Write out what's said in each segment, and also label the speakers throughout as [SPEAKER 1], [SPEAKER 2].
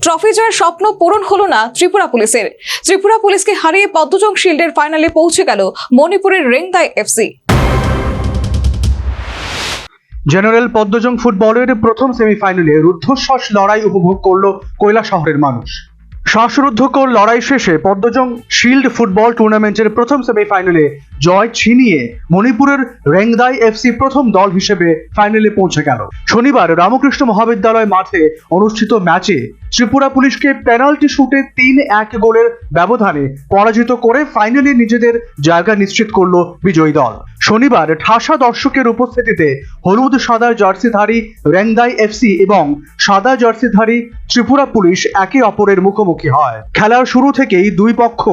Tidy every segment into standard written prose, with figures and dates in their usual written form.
[SPEAKER 1] Trophy জয়ের স্বপ্ন পূরণ হলো না ত্রিপুরা পুলিশের। ত্রিপুরা পুলিশকে হারিয়ে পদ্মজং শিল্ডের ফাইনালে পৌঁছে গেল মণিপুরের রেংদাই এফসি।
[SPEAKER 2] জেনারেল পদ্মজং ফুটবলের প্রথম সেমিফাইনালে রুদ্ধশ্বাস লড়াই উপভোগ করল কৈলাসহরের মানুষ। শ্বাসরুদ্ধকর লড়াই শেষে পদ্মজং শিল্ড ফুটবল টুর্নামেন্টের প্রথম সেমিফাইনালে জয় ছিনিয়ে মণিপুরের রেংদাই এফসি প্রথম দল হিসেবে ফাইনালে পৌঁছে গেল। শনিবার রামকৃষ্ণ মহাবিদ্যালয় মাঠে অনুষ্ঠিত ম্যাচে ত্রিপুরা পুলিশকে পেনাল্টি শুটে 3-1 গোলের ব্যবধানে পরাজিত করে ফাইনালে নিজেদের জায়গা নিশ্চিত করল বিজয়ী দল। শনিবার ঠাসা দর্শকের উপস্থিতিতে হলুদ সাদা জার্সিধারী রেংদাই এফসি এবং সাদা জার্সিধারী ত্রিপুরা পুলিশ একে অপরের মুখোমুখি হয়। খেলার শুরু থেকেই দুই পক্ষ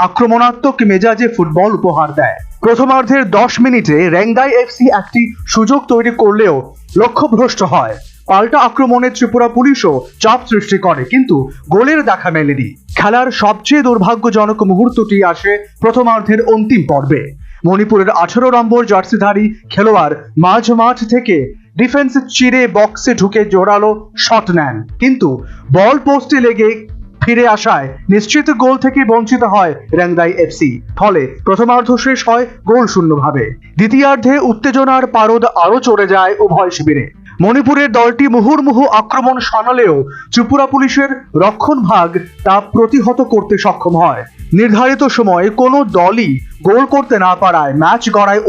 [SPEAKER 2] আক্রমণাত্মক মেজাজে ফুটবল উপহার দেয়। প্রথমার্ধের 10 মিনিটে রেংদাই এফসি একটি সুযোগ তৈরি করলেও লক্ষ্যভ্রষ্ট হয়। পাল্টা আক্রমণে ত্রিপুরা পুলিশও চাপ সৃষ্টি করে, কিন্তু গোলের দেখা মেলেনি। খেলার সবচেয়ে দুর্ভাগ্যজনক মুহূর্তটি আসে প্রথমার্ধের অন্তিম পর্বে। মণিপুরের 18 নম্বর জার্সিধারী খেলোয়াড় মাঝ মাঠ থেকে ডিফেন্স চিরে বক্সে ঢুকে জোরালো শট নেন, কিন্তু বল পোস্টে লেগে ফিরে আসায় নিশ্চিত গোল থেকে বঞ্চিত হয় রেংদাই এফসি। ফলে প্রথমার্ধ শেষ হয় গোল শূন্যভাবে। দ্বিতীয়ার্ধে উত্তেজনার পারদ আরো চড়ে যায় উভয় শিবিরে। মণিপুরের দলটি মুহুর্মুহু আক্রমণ শানালেও ত্রিপুরা পুলিশের রক্ষণভাগ তা প্রতিহত করতে সক্ষম হয়। নির্ধারিত সময়ে কোনো দলই গোল করতে না পারায় ম্যাচ গড়ায়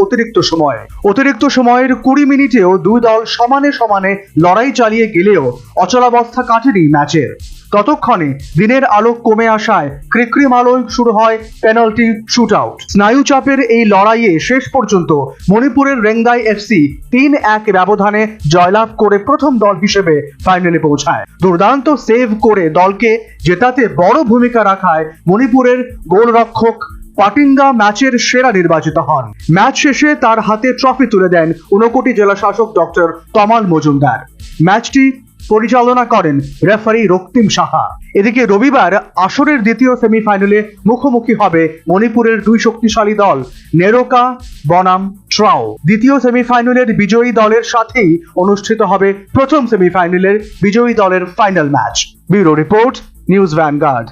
[SPEAKER 2] অতিরিক্ত সময়ের 20 মিনিটেও দুই দল সমানে সমানে লড়াই চালিয়ে গেলেও অচলাবস্থা কাটেনি ম্যাচের। ততক্ষণে দিনের আলো কমে আসায় কৃত্রিম আলোয় শুরু হয় পেনাল্টি শুটআউট। স্নায়ু চাপের এই লড়াইয়ে শেষ পর্যন্ত মণিপুরের রেংদাই এফসি 3-1 ব্যবধানে জয়লাভ করে প্রথম দল হিসেবে ফাইনালে পৌঁছায়। দুর্দান্ত সেভ করে দলকে জেতাতে বড় ভূমিকা রাখায় মণিপুরের গোলরক্ষক পাটিঙ্গা ম্যাচের সেরা নির্বাচিত হন। ম্যাচ শেষে তার হাতে ট্রফি তুলে দেন ঊনকোটি জেলা শাসক ডক্টর তমাল মজুমদার। ম্যাচটি পরিচালনা করেন রেফারি রক্তিম সাহা। এদিকে রবিবার আসরের দ্বিতীয় সেমিফাইনালে মুখোমুখি হবে মণিপুরের দুই শক্তিশালী দল নেরোকা বনাম ট্রাও। দ্বিতীয় সেমিফাইনালের বিজয়ী দলের সাথেই অনুষ্ঠিত হবে প্রথম সেমিফাইনালের বিজয়ী দলের final match. Bureau report, news vanguard.